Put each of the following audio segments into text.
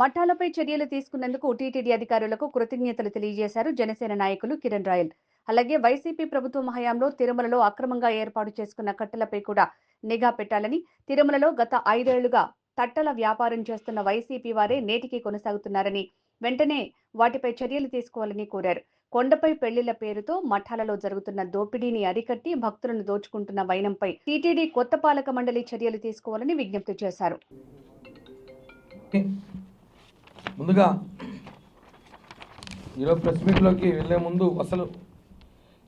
మఠాలపై చర్యలు తీసుకున్నందుకు టీటీడీ అధికారులకు కృతజ్ఞతలు తెలియజేశారు జనసేన నాయకులు కిరణ్ రాయల్. అలాగే వైసీపీ ప్రభుత్వం హయాంలో తిరుమలలో అక్రమంగా ఏర్పాటు చేసుకున్న కట్టలపై కూడా నిఘా పెట్టాలని, తిరుమలలో గత 5 ఏళ్లుగా తట్టల వ్యాపారం చేస్తున్న వైసీపీ వారే నేటికి కొనసాగుతున్నారని, వెంటనే వాటిపై చర్యలు తీసుకోవాలని కోరారు. కొండపై పెళ్లిళ్ల పేరుతో మఠాలలో జరుగుతున్న దోపిడీని అరికట్టి భక్తులను దోచుకుంటున్న వైనంపై టీటీడీ కొత్త పాలక మండలి చర్యలు తీసుకోవాలని విజ్ఞప్తి చేశారు. ముందుగా ఈరోజు ప్రెస్ మీట్లోకి వెళ్ళే ముందు అసలు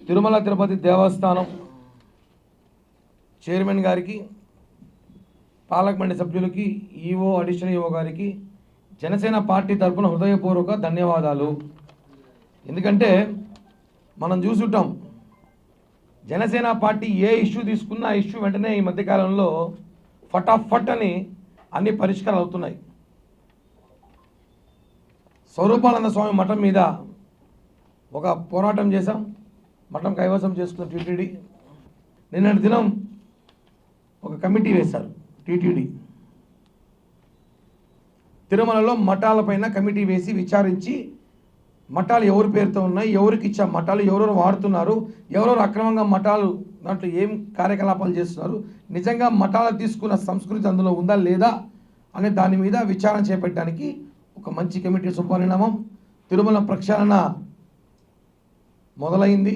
తిరుమల తిరుపతి దేవస్థానం చైర్మన్ గారికి, పాలక మండలి సభ్యులకి, ఈఓ, అడిషనల్ ఈఓ గారికి జనసేన పార్టీ తరఫున హృదయపూర్వక ధన్యవాదాలు. ఎందుకంటే మనం చూసుంటాం, జనసేన పార్టీ ఏ ఇష్యూ తీసుకున్నా ఆ ఇష్యూ వెంటనే ఈ మధ్యకాలంలో ఫటాఫట్ అని అన్ని పరిష్కారాలు అవుతున్నాయి. స్వరూపానంద స్వామి మఠం మీద ఒక పోరాటం చేశాం, మఠం కైవసం చేసుకున్న టీటీడీ. నిన్నటి దినం ఒక కమిటీ వేశారు టీటీడీ. తిరుమలలో మఠాలపైన కమిటీ వేసి విచారించి మఠాలు ఎవరి పేరుతో ఉన్నాయి, ఎవరికి ఇచ్చా మఠాలు, ఎవరెవరు వాడుతున్నారు, ఎవరెవరు అక్రమంగా మఠాలు దాంట్లో ఏం కార్యకలాపాలు చేస్తున్నారు, నిజంగా మఠాలు తీసుకున్న సంస్కృతి అందులో ఉందా లేదా అనే దాని మీద విచారణ చేపట్టడానికి ఒక మంచి కమిటీ శుభపరిణామం. తిరుమల ప్రక్షాళన మొదలైంది.